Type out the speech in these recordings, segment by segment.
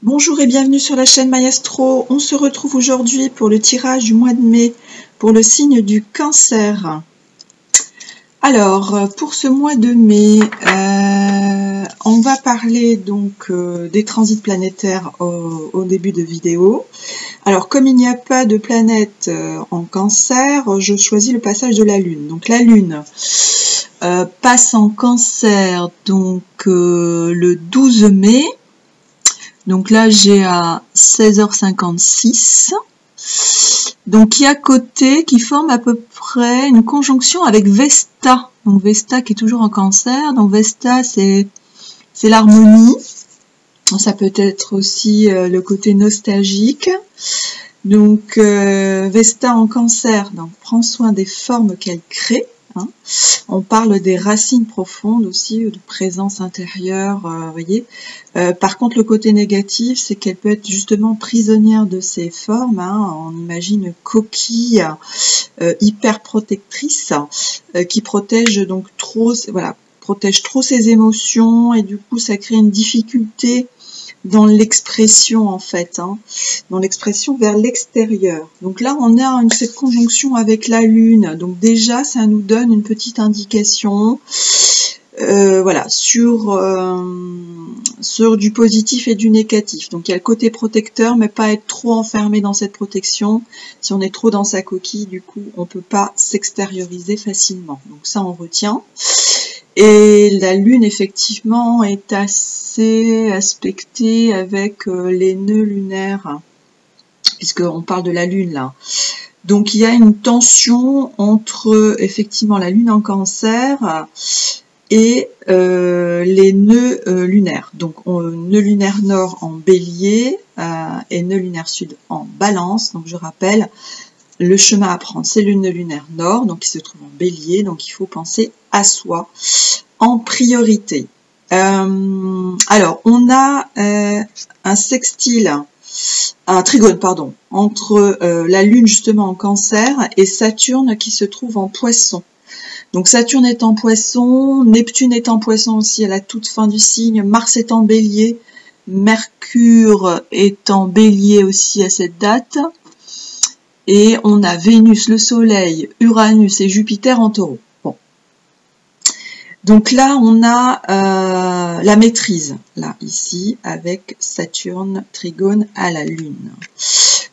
Bonjour et bienvenue sur la chaîne Maestro. On se retrouve aujourd'hui pour le tirage du mois de mai pour le signe du Cancer. Alors, pour ce mois de mai, on va parler donc des transits planétaires au début de vidéo. Alors, comme il n'y a pas de planète en Cancer, je choisis le passage de la Lune. Donc, la Lune passe en Cancer donc le 12 mai. Donc là, j'ai à 16h56. Donc, qui est à côté, qui forme à peu près une conjonction avec Vesta. Donc, Vesta qui est toujours en Cancer. Donc, Vesta, c'est l'harmonie. Ça peut être aussi le côté nostalgique. Donc, Vesta en Cancer, donc, prend soin des formes qu'elle crée. Hein. On parle des racines profondes aussi, de présence intérieure, voyez. Par contre, le côté négatif, c'est qu'elle peut être justement prisonnière de ses formes. Hein. On imagine une coquille hyper protectrice qui protège donc trop, voilà, protège trop ses émotions et du coup, ça crée une difficulté dans l'expression en fait, hein, dans l'expression vers l'extérieur. Donc là, on a cette conjonction avec la Lune. Donc déjà, ça nous donne une petite indication, voilà, sur du positif et du négatif. Donc il y a le côté protecteur, mais pas être trop enfermé dans cette protection. Si on est trop dans sa coquille, du coup, on peut pas s'extérioriser facilement. Donc ça, on retient. Et la Lune, effectivement, est assez aspectée avec les nœuds lunaires, puisqu'on parle de la Lune, là. Donc, il y a une tension entre, effectivement, la Lune en Cancer et les nœuds lunaires. Donc, nœud lunaire nord en Bélier et nœud lunaire sud en Balance. Donc, je rappelle, le chemin à prendre, c'est le nœud lunaire nord, donc qui se trouve en Bélier, donc il faut penser à soi en priorité. Alors, on a un sextile, un trigone, pardon, entre la Lune justement en Cancer et Saturne qui se trouve en Poisson. Donc Saturne est en Poisson, Neptune est en Poisson aussi à la toute fin du signe, Mars est en Bélier, Mercure est en Bélier aussi à cette date. Et on a Vénus, le Soleil, Uranus et Jupiter en Taureau. Bon. Donc là, on a la maîtrise, là, ici, avec Saturne, Trigone à la Lune.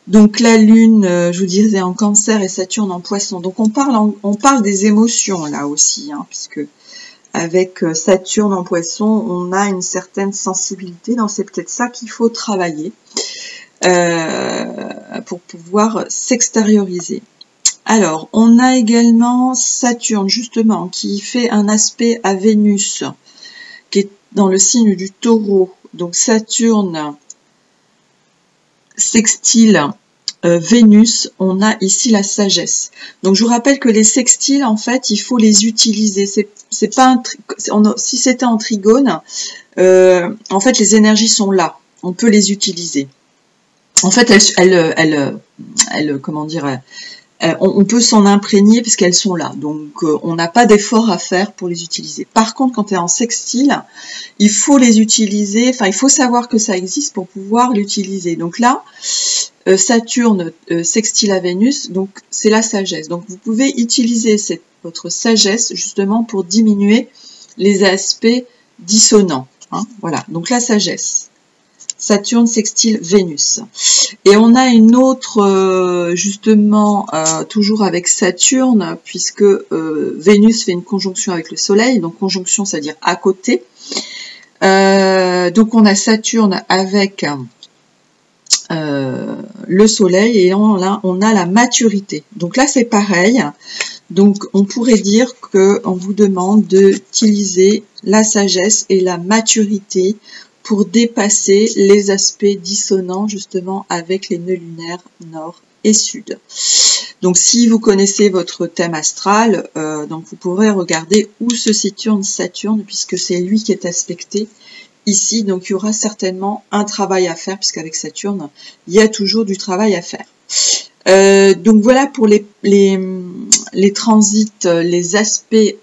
Donc la Lune, je vous disais, en Cancer et Saturne en Poisson. Donc on parle des émotions, là aussi, hein, puisque avec Saturne en Poisson, on a une certaine sensibilité. Donc c'est peut-être ça qu'il faut travailler. Pour pouvoir s'extérioriser. Alors, on a également Saturne, justement, qui fait un aspect à Vénus, qui est dans le signe du Taureau. Donc, Saturne sextile Vénus, on a ici la sagesse. Donc, je vous rappelle que les sextiles, en fait, il faut les utiliser. C'est pas si c'était en trigone, en fait, les énergies sont là. On peut les utiliser. En fait, comment dire, on peut s'en imprégner puisqu'elles sont là. Donc, on n'a pas d'effort à faire pour les utiliser. Par contre, quand tu es en sextile, il faut les utiliser. Enfin, il faut savoir que ça existe pour pouvoir l'utiliser. Donc là, Saturne sextile à Vénus, donc c'est la sagesse. Donc, vous pouvez utiliser votre sagesse justement pour diminuer les aspects dissonants. Hein, voilà. Donc la sagesse. Saturne sextile Vénus. Et on a une autre, justement, toujours avec Saturne, puisque Vénus fait une conjonction avec le Soleil, donc conjonction, c'est-à-dire à côté. Donc on a Saturne avec le Soleil, et là on a la maturité. Donc là c'est pareil. Donc on pourrait dire qu'on vous demande d'utiliser la sagesse et la maturité pour dépasser les aspects dissonants justement avec les nœuds lunaires nord et sud. Donc si vous connaissez votre thème astral, donc vous pourrez regarder où se situe Saturne puisque c'est lui qui est aspecté ici. Donc il y aura certainement un travail à faire puisqu'avec Saturne, il y a toujours du travail à faire. Donc voilà pour les transits, les aspects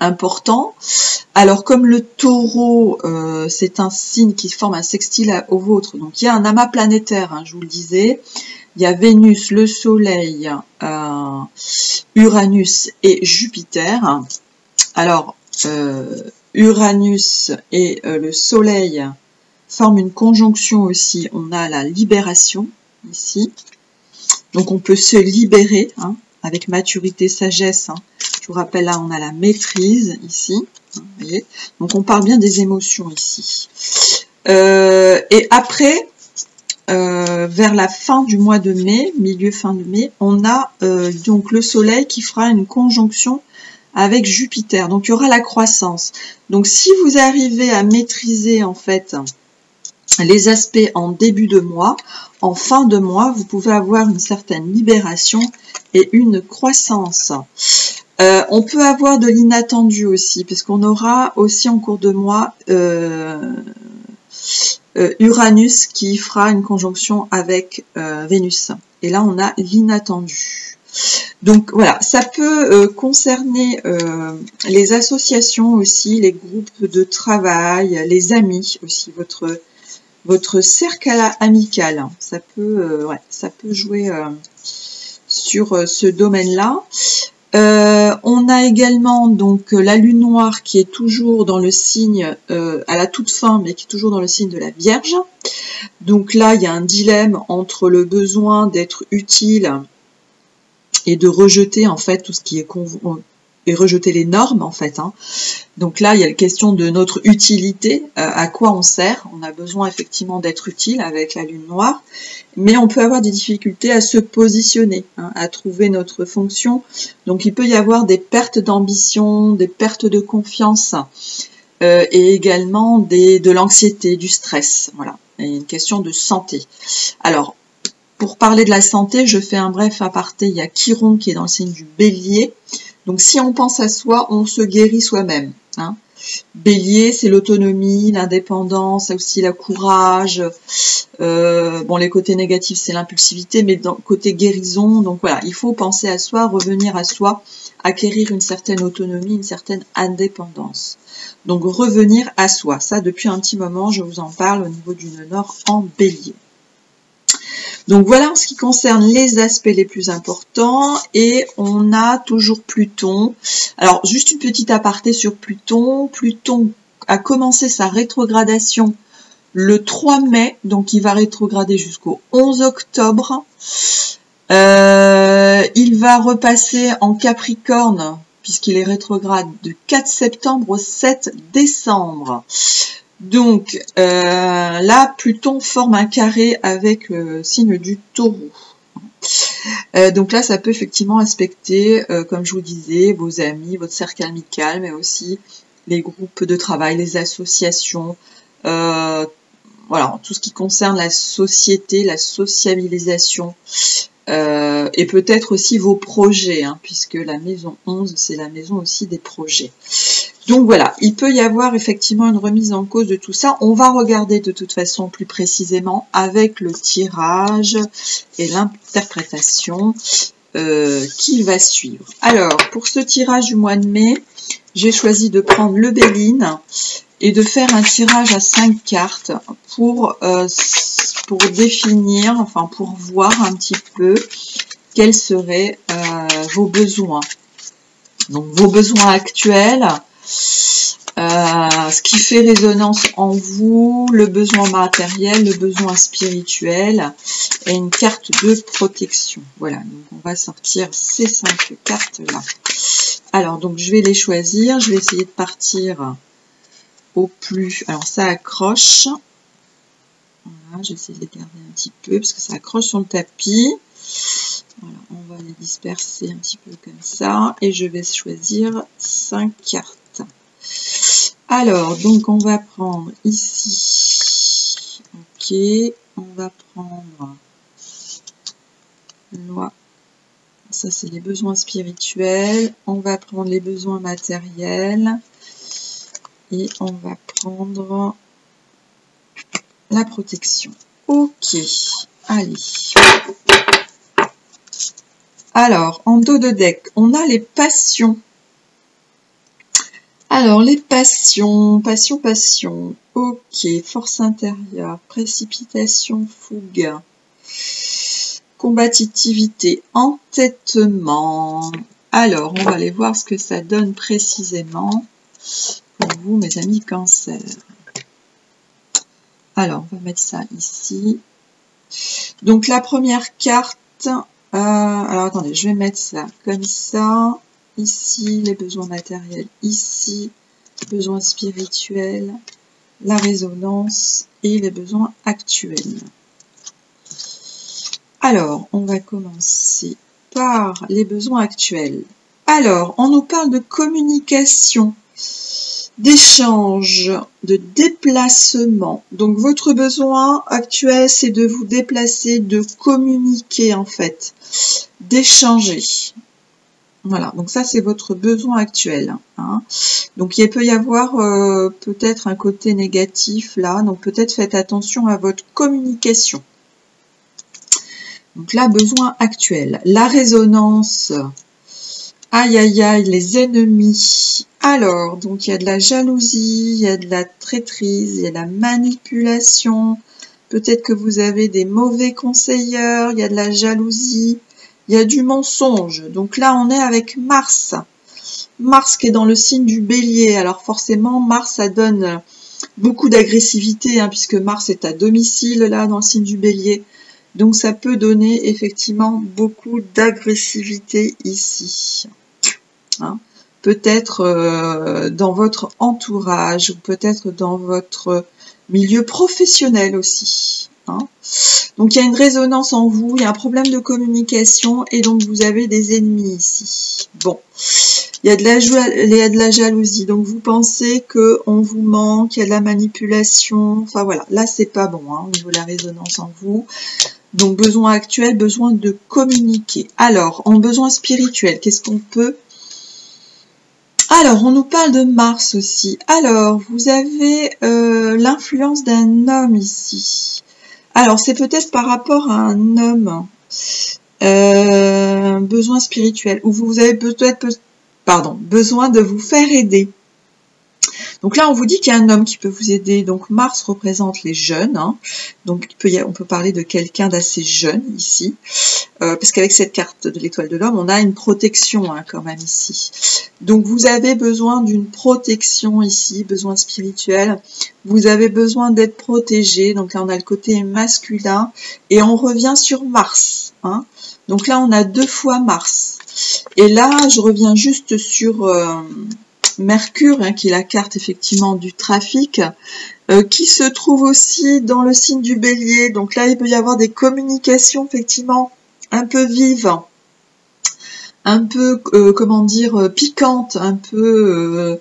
importants. Alors, comme le taureau, c'est un signe qui forme un sextile au vôtre, donc il y a un amas planétaire, hein, je vous le disais. Il y a Vénus, le Soleil, Uranus et Jupiter. Alors, Uranus et le Soleil forment une conjonction aussi. On a la libération ici. Donc, on peut se libérer hein, avec maturité, sagesse. Hein. Je vous rappelle, là, on a la maîtrise ici. Vous voyez. Donc, on parle bien des émotions ici. Et après, vers la fin du mois de mai, milieu-fin de mai, on a donc le Soleil qui fera une conjonction avec Jupiter. Donc, il y aura la croissance. Donc, si vous arrivez à maîtriser, en fait, les aspects en début de mois, en fin de mois, vous pouvez avoir une certaine libération et une croissance. On peut avoir de l'inattendu aussi, puisqu'on aura aussi en cours de mois Uranus qui fera une conjonction avec Vénus. Et là, on a l'inattendu. Donc voilà, ça peut concerner les associations aussi, les groupes de travail, les amis aussi, votre cercle amical. Ça peut jouer sur ce domaine-là. On a également donc la lune noire qui est toujours dans le signe, à la toute fin, mais qui est toujours dans le signe de la Vierge. Donc là, il y a un dilemme entre le besoin d'être utile et de rejeter en fait tout ce qui est et rejeter les normes en fait. Hein. Donc là, il y a la question de notre utilité, à quoi on sert. On a besoin effectivement d'être utile avec la lune noire, mais on peut avoir des difficultés à se positionner, hein, à trouver notre fonction. Donc il peut y avoir des pertes d'ambition, des pertes de confiance, et également de l'anxiété, du stress. Voilà, et une question de santé. Alors, pour parler de la santé, je fais un bref aparté. Il y a Chiron qui est dans le signe du Bélier. Donc, si on pense à soi, on se guérit soi-même. Hein. Bélier, c'est l'autonomie, l'indépendance, aussi le courage. Bon, les côtés négatifs, c'est l'impulsivité, mais dans le côté guérison, donc voilà, il faut penser à soi, revenir à soi, acquérir une certaine autonomie, une certaine indépendance. Donc, revenir à soi. Ça, depuis un petit moment, je vous en parle au niveau du nœud nord en Bélier. Donc voilà en ce qui concerne les aspects les plus importants, et on a toujours Pluton. Alors juste une petite aparté sur Pluton. Pluton a commencé sa rétrogradation le 3 mai, donc il va rétrograder jusqu'au 11 octobre. Il va repasser en Capricorne, puisqu'il est rétrograde de 4 septembre au 7 décembre. Donc là, Pluton forme un carré avec le signe du Taureau. Donc là, ça peut effectivement aspecter, comme je vous disais, vos amis, votre cercle amical, mais aussi les groupes de travail, les associations, voilà, tout ce qui concerne la société, la sociabilisation, et peut-être aussi vos projets, hein, puisque la maison 11, c'est la maison aussi des projets. Donc voilà, il peut y avoir effectivement une remise en cause de tout ça. On va regarder de toute façon plus précisément avec le tirage et l'interprétation qui va suivre. Alors, pour ce tirage du mois de mai, j'ai choisi de prendre le Béline et de faire un tirage à 5 cartes pour définir, enfin pour voir un petit peu quels seraient vos besoins. Donc vos besoins actuels, ce qui fait résonance en vous, le besoin matériel, le besoin spirituel et une carte de protection. Voilà, donc on va sortir ces 5 cartes-là. Alors, donc je vais les choisir, je vais essayer de partir au plus... Alors ça accroche. Voilà, j'essaie de les garder un petit peu parce que ça accroche sur le tapis. Voilà, on va les disperser un petit peu comme ça. Et je vais choisir 5 cartes. Alors, donc on va prendre ici. Ok, on va prendre loi. Ça, c'est les besoins spirituels. On va prendre les besoins matériels. Et on va prendre la protection. Ok, allez. Alors, en dos de deck, on a les passions. Alors, les passions, passion. Ok, force intérieure, précipitation, fougue, combativité, entêtement. Alors, on va aller voir ce que ça donne précisément pour vous, mes amis Cancer. Alors, on va mettre ça ici. Donc, la première carte, alors attendez, je vais mettre ça comme ça. Ici, les besoins matériels. Ici, besoins spirituels, la résonance et les besoins actuels. Alors, on va commencer par les besoins actuels. Alors, on nous parle de communication, d'échange, de déplacement. Donc, votre besoin actuel, c'est de vous déplacer, de communiquer en fait, d'échanger. Voilà, donc ça, c'est votre besoin actuel. Hein. Donc, il peut y avoir peut-être un côté négatif là. Donc, peut-être faites attention à votre communication. Donc là, besoin actuel. La résonance. Aïe, aïe, aïe, les ennemis. Alors, donc il y a de la jalousie, il y a de la traîtrise, il y a de la manipulation. Peut-être que vous avez des mauvais conseillers, il y a de la jalousie, il y a du mensonge. Donc là, on est avec Mars. Mars qui est dans le signe du Bélier. Alors forcément, Mars, ça donne beaucoup d'agressivité, hein, puisque Mars est à domicile là dans le signe du Bélier. Donc ça peut donner effectivement beaucoup d'agressivité ici. Hein. Peut-être dans votre entourage, ou peut-être dans votre milieu professionnel aussi. Hein. Donc il y a une résonance en vous, il y a un problème de communication et donc vous avez des ennemis ici. Bon, il y a de la jalousie, donc vous pensez qu'on vous manque, il y a de la manipulation, enfin voilà, là c'est pas bon hein, au niveau de la résonance en vous. Donc besoin actuel, besoin de communiquer. Alors, en besoin spirituel, qu'est-ce qu'on peut... Alors, on nous parle de Mars aussi. Alors, vous avez l'influence d'un homme ici. Alors, c'est peut-être par rapport à un homme, besoin spirituel, ou vous avez peut-être, besoin de vous faire aider. Donc là, on vous dit qu'il y a un homme qui peut vous aider. Donc Mars représente les jeunes. Hein. Donc on peut parler de quelqu'un d'assez jeune ici. Parce qu'avec cette carte de l'étoile de l'homme, on a une protection hein, quand même ici. Donc vous avez besoin d'une protection ici, besoin spirituel. Vous avez besoin d'être protégé. Donc là, on a le côté masculin. Et on revient sur Mars. Hein. Donc là, on a 2 fois Mars. Et là, je reviens juste sur... Mercure, hein, qui est la carte effectivement du trafic, qui se trouve aussi dans le signe du Bélier. Donc là, il peut y avoir des communications effectivement un peu vives, un peu, comment dire, piquantes, un peu,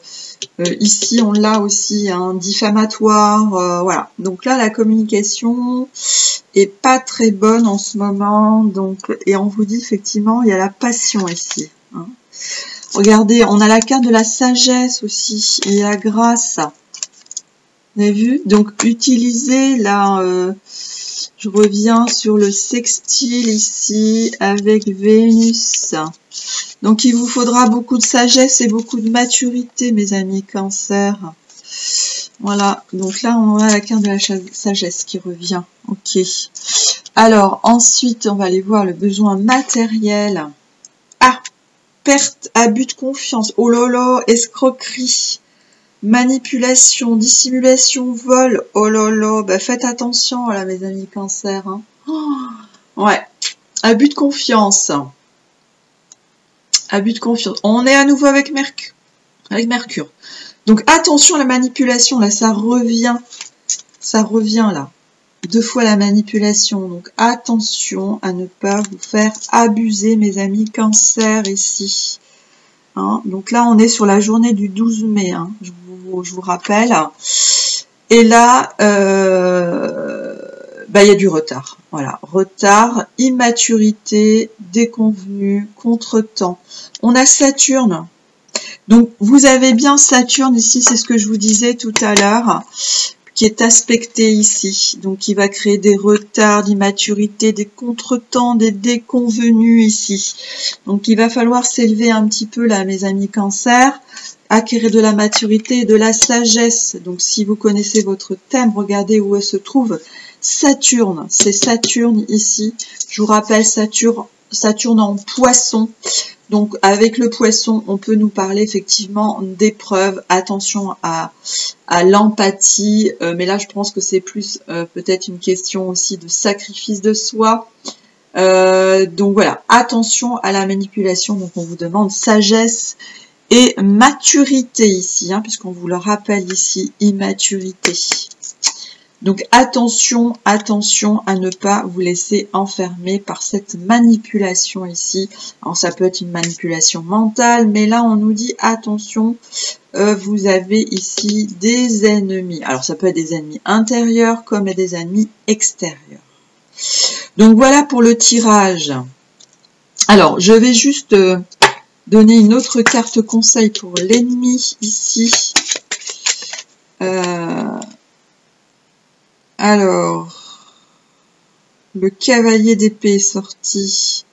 ici on l'a aussi, hein, diffamatoire, voilà. Donc là, la communication est pas très bonne en ce moment, donc, et on vous dit effectivement, il y a la passion ici. Hein. Regardez, on a la carte de la sagesse aussi et la grâce. Vous avez vu? Donc, utilisez là, je reviens sur le sextile ici avec Vénus. Donc, il vous faudra beaucoup de sagesse et beaucoup de maturité, mes amis Cancer. Voilà, donc là, on a la carte de la sagesse qui revient. Ok. Alors, ensuite, on va aller voir le besoin matériel. Ah! Perte, abus de confiance, oh là là, escroquerie, manipulation, dissimulation, vol, oh là là, bah faites attention là mes amis Cancer. Hein. Oh, ouais, abus de confiance. Abus de confiance. On est à nouveau avec Mercure. Donc attention à la manipulation, là ça revient là. 2 fois la manipulation, donc attention à ne pas vous faire abuser mes amis Cancer ici. Hein, donc là on est sur la journée du 12 mai, hein, je vous rappelle. Et là, il y a du retard. Voilà, retard, immaturité, déconvenue, contretemps. On a Saturne. Donc vous avez bien Saturne ici, c'est ce que je vous disais tout à l'heure, qui est aspecté ici, donc qui va créer des retards, d'immaturité, des contretemps, des déconvenus ici. Donc il va falloir s'élever un petit peu là, mes amis Cancer, acquérir de la maturité et de la sagesse. Donc si vous connaissez votre thème, regardez où elle se trouve. Saturne, c'est Saturne ici. Je vous rappelle Saturne en poisson. Donc avec le poisson, on peut nous parler effectivement d'épreuves. Attention à l'empathie, mais là je pense que c'est plus peut-être une question aussi de sacrifice de soi. Donc voilà, attention à la manipulation. Donc on vous demande sagesse et maturité ici, hein, puisqu'on vous le rappelle ici, immaturité. Donc attention, attention à ne pas vous laisser enfermer par cette manipulation ici. Alors ça peut être une manipulation mentale, mais là on nous dit attention, vous avez ici des ennemis. Alors ça peut être des ennemis intérieurs comme des ennemis extérieurs. Donc voilà pour le tirage. Alors je vais juste donner une autre carte conseil pour l'ennemi ici. Alors, le cavalier d'épée est sorti.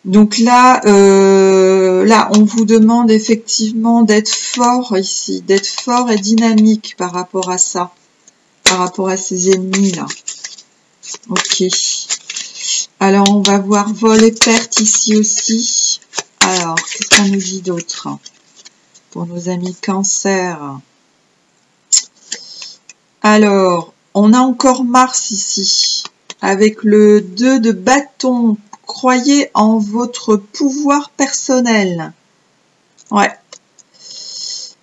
Donc là, on vous demande effectivement d'être fort ici, d'être fort et dynamique par rapport à ça, par rapport à ces ennemis-là. Ok. Alors, on va voir vol et perte ici aussi. Alors, qu'est-ce qu'on nous dit d'autre pour nos amis Cancer? Alors, on a encore Mars ici, avec le 2 de bâton. Croyez en votre pouvoir personnel. Ouais.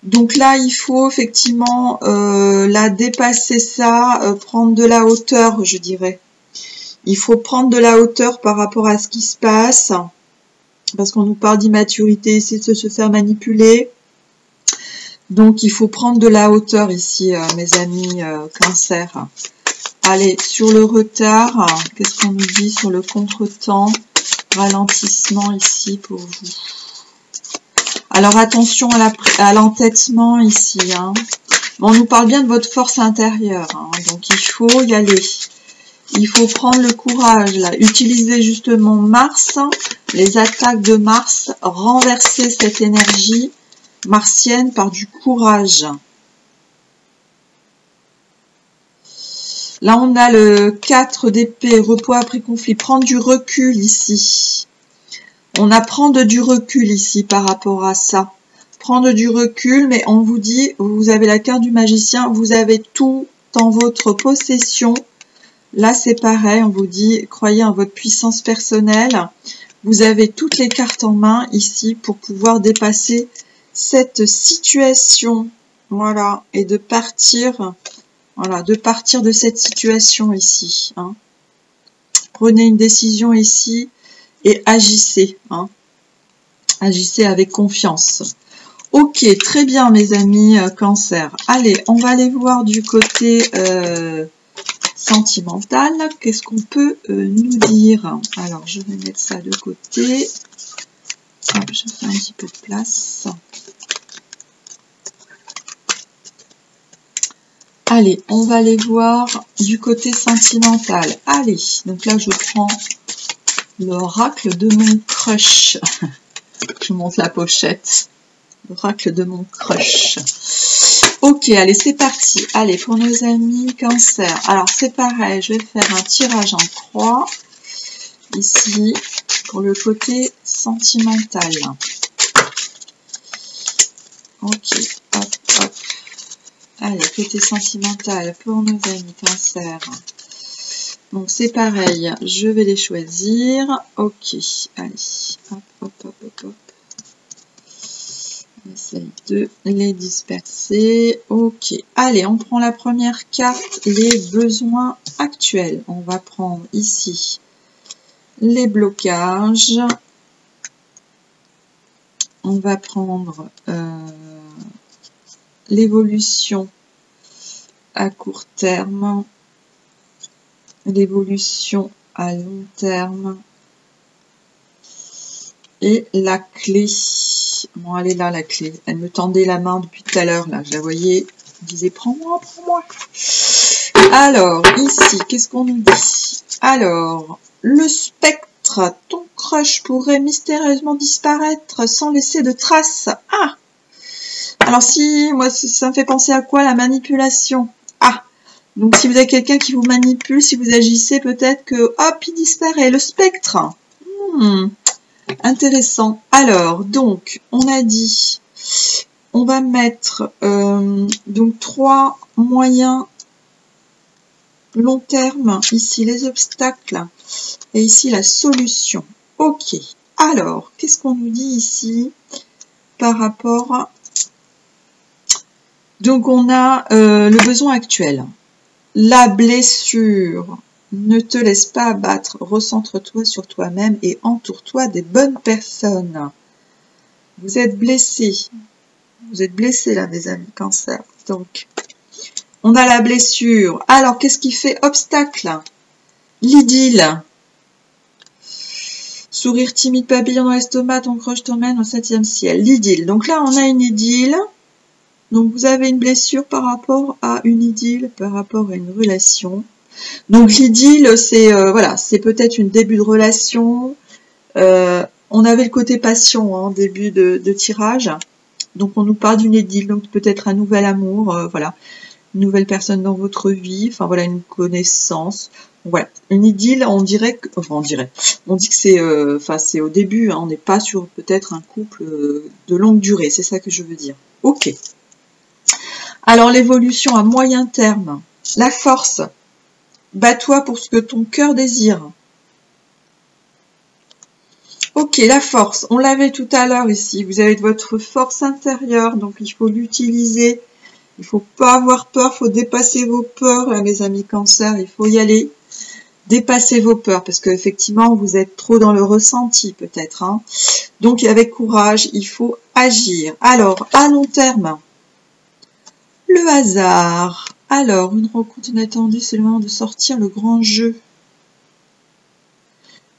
Donc là, il faut effectivement là dépasser ça, prendre de la hauteur, je dirais. Il faut prendre de la hauteur par rapport à ce qui se passe, parce qu'on nous parle d'immaturité, essayer de se faire manipuler. Donc, il faut prendre de la hauteur ici, mes amis Cancer. Allez, sur le retard, qu'est-ce qu'on nous dit sur le contretemps? Ralentissement ici pour vous. Alors, attention à l'entêtement ici. Hein. On nous parle bien de votre force intérieure. Hein, donc, il faut y aller. Il faut prendre le courage, là. Utiliser justement Mars, les attaques de Mars, renverser cette énergie martienne par du courage. Là, on a le 4 d'épée, repos après conflit. Prendre du recul ici. On a prendre du recul ici par rapport à ça. Prendre du recul, mais on vous dit, vous avez la carte du magicien, vous avez tout en votre possession. Là, c'est pareil, on vous dit, croyez en votre puissance personnelle. Vous avez toutes les cartes en main ici pour pouvoir dépasser cette situation, voilà, et de partir, voilà, de partir de cette situation ici. Hein. Prenez une décision ici et agissez, hein. Agissez avec confiance. Ok, très bien mes amis Cancer. Allez, on va aller voir du côté sentimental. Qu'est-ce qu'on peut nous dire? Alors, je vais mettre ça de côté. Hop, je fais un petit peu de place. Allez, on va aller voir du côté sentimental. Allez, donc là, je prends l'oracle de mon crush. Je monte la pochette. L'oracle de mon crush. Ok, allez, c'est parti. Allez, pour nos amis Cancer. Alors, c'est pareil, je vais faire un tirage en croix. Ici, pour le côté sentimental. Ok, hop, hop. Allez, côté sentimental pour nos amis Cancer. Donc, c'est pareil, je vais les choisir. Ok, allez, hop, hop, hop, hop, hop. On essaye de les disperser. Ok, allez, on prend la première carte, les besoins actuels. On va prendre ici les blocages. On va prendre l'évolution à court terme, l'évolution à long terme et la clé. Bon, elle est là la clé. Elle me tendait la main depuis tout à l'heure, là, je la voyais. Elle disait prends-moi, prends-moi. Alors, ici, qu'est-ce qu'on nous dit? Alors, le spectre, ton crush pourrait mystérieusement disparaître sans laisser de traces. Ah! Alors si, moi ça me fait penser à quoi? La manipulation. Ah! Donc si vous avez quelqu'un qui vous manipule, si vous agissez, peut-être que, hop, il disparaît. Le spectre. Intéressant. Alors, donc, on a dit, on va mettre donc 3 moyens long terme, ici les obstacles, et ici la solution. Ok. Alors, qu'est-ce qu'on nous dit ici par rapport... Donc, on a le besoin actuel. La blessure. Ne te laisse pas abattre. Recentre-toi sur toi-même et entoure-toi des bonnes personnes. Vous êtes blessés. Vous êtes blessés là, mes amis Cancer. Donc, on a la blessure. Alors, qu'est-ce qui fait obstacle? L'idylle. Sourire timide, papillon dans l'estomac, ton crush t'emmène au 7e ciel. L'idylle. Donc là, on a une idylle. Donc, vous avez une blessure par rapport à une idylle, par rapport à une relation. Donc, l'idylle, c'est voilà, c'est peut-être une début de relation. On avait le côté passion en début de tirage. Donc, on nous parle d'une idylle, donc peut-être un nouvel amour, voilà. Une nouvelle personne dans votre vie, enfin voilà, une connaissance. Voilà, une idylle, on dirait que, enfin on dit que c'est, enfin c'est au début, hein, on n'est pas sur peut-être un couple de longue durée, c'est ça que je veux dire. Ok. Alors l'évolution à moyen terme, la force, bats-toi pour ce que ton cœur désire. Ok, la force, on l'avait tout à l'heure ici, vous avez votre force intérieure, donc il faut l'utiliser. Il faut pas avoir peur, il faut dépasser vos peurs, là, mes amis Cancer, il faut y aller. Dépasser vos peurs, parce qu'effectivement, vous êtes trop dans le ressenti, peut-être. Hein. Donc, avec courage, il faut agir. Alors, à long terme, le hasard. Alors, une rencontre inattendue, c'est le moment de sortir le grand jeu.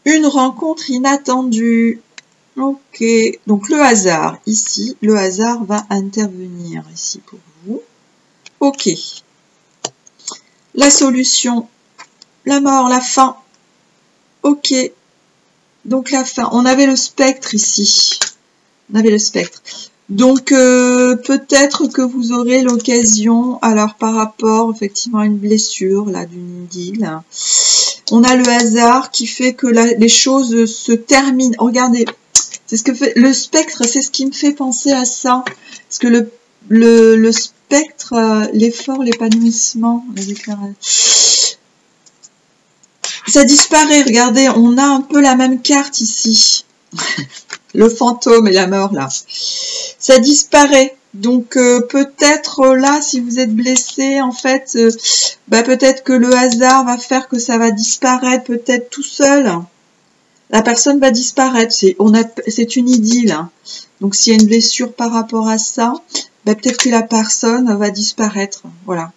Une rencontre inattendue. Ok, donc le hasard, ici, le hasard va intervenir ici pour vous. Ok. La solution, la mort, la fin. Ok. Donc la fin. On avait le spectre ici. On avait le spectre. Donc peut-être que vous aurez l'occasion, alors par rapport effectivement à une blessure là d'une idylle, on a le hasard qui fait que les choses se terminent. Regardez, c'est ce que fait le spectre, c'est ce qui me fait penser à ça. Parce que le spectre, l'effort, l'épanouissement, les éclairages, ça disparaît. Regardez, on a un peu la même carte ici. Le fantôme et la mort là. Ça disparaît. Donc peut-être là, si vous êtes blessé, en fait, peut-être que le hasard va faire que ça va disparaître peut-être tout seul. La personne va disparaître. C'est une idylle. Hein. Donc s'il y a une blessure par rapport à ça, peut-être que la personne va disparaître. Voilà.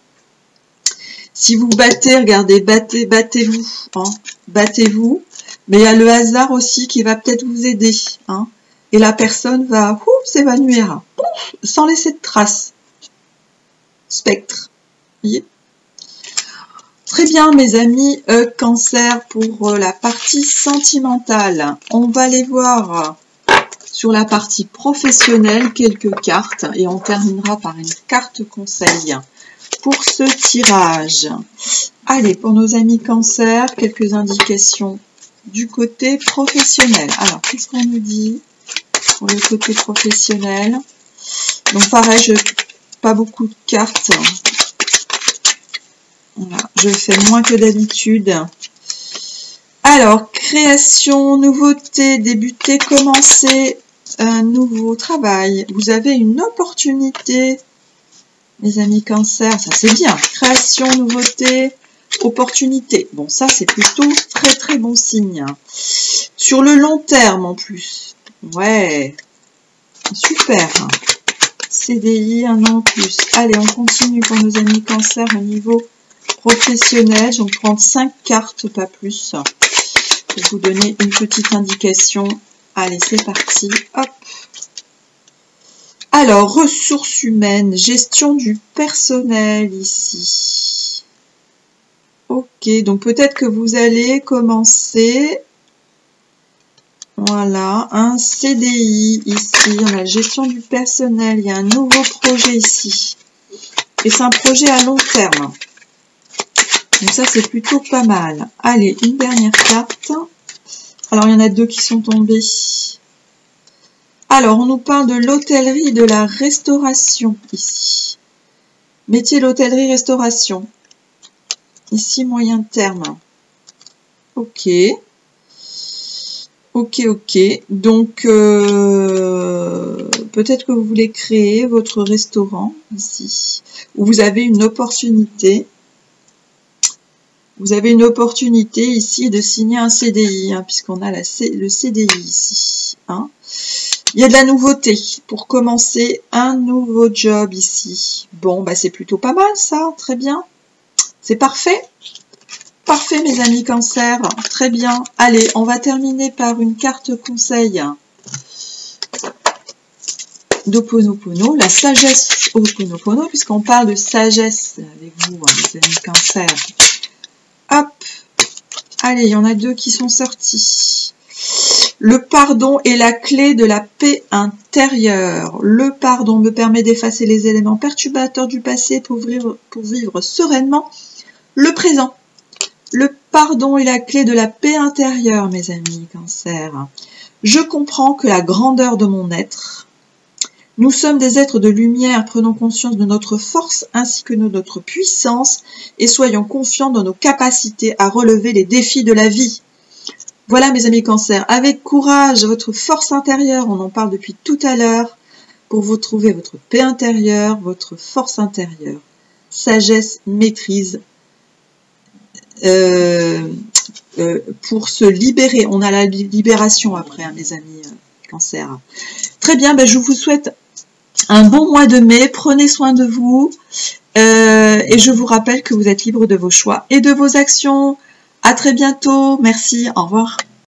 Si vous battez, regardez, battez-vous. Hein, battez-vous. Mais il y a le hasard aussi qui va peut-être vous aider. Hein, et la personne va s'évanouir. Sans laisser de traces. Spectre. Vous voyez ? Très bien, mes amis Cancer, pour la partie sentimentale. On va aller voir sur la partie professionnelle quelques cartes et on terminera par une carte conseil pour ce tirage. Allez, pour nos amis Cancer, quelques indications du côté professionnel. Alors, qu'est-ce qu'on nous dit pour le côté professionnel? Donc pareil, pas beaucoup de cartes. Voilà, je fais moins que d'habitude. Alors, création, nouveauté, débuter, commencer un nouveau travail. Vous avez une opportunité, mes amis Cancer, ça c'est bien. Création, nouveauté, opportunité. Bon, ça c'est plutôt très très bon signe. Sur le long terme en plus. Ouais, super. CDI, un an en plus. Allez, on continue pour nos amis Cancer au niveau professionnel. Je vais prendre 5 cartes, pas plus. Pour vous donner une petite indication. Allez, c'est parti. Hop. Alors, ressources humaines, gestion du personnel ici. Ok, donc peut-être que vous allez commencer Voilà, un CDI ici, on a la gestion du personnel, il y a un nouveau projet ici. Et c'est un projet à long terme. Donc ça, c'est plutôt pas mal. Allez, une dernière carte. Alors, il y en a deux qui sont tombées. Alors, on nous parle de l'hôtellerie et de la restauration ici. Métier l'hôtellerie-restauration. Ici, moyen terme. Ok. Ok. Donc, peut-être que vous voulez créer votre restaurant ici. Où vous avez une opportunité. Vous avez une opportunité ici de signer un CDI, hein, puisqu'on a le CDI ici. Hein. Il y a de la nouveauté pour commencer un nouveau job ici. Bon, bah c'est plutôt pas mal ça, très bien. C'est parfait. Parfait mes amis Cancer, très bien. Allez, on va terminer par une carte conseil d'Ho'oponopono, la sagesse Ho'oponopono, puisqu'on parle de sagesse avec vous, hein, mes amis Cancer. Hop, allez, il y en a deux qui sont sortis. Le pardon est la clé de la paix intérieure. Le pardon me permet d'effacer les éléments perturbateurs du passé pour vivre sereinement le présent. Le pardon est la clé de la paix intérieure, mes amis Cancer. Je comprends que la grandeur de mon être. Nous sommes des êtres de lumière, prenons conscience de notre force ainsi que de notre puissance et soyons confiants dans nos capacités à relever les défis de la vie. Voilà mes amis Cancer, avec courage, votre force intérieure, on en parle depuis tout à l'heure, pour vous trouver votre paix intérieure, votre force intérieure, sagesse, maîtrise, pour se libérer. On a la libération après, hein, mes amis Cancer. Très bien, ben, je vous souhaite un bon mois de mai, prenez soin de vous et je vous rappelle que vous êtes libre de vos choix et de vos actions. À très bientôt, merci, au revoir.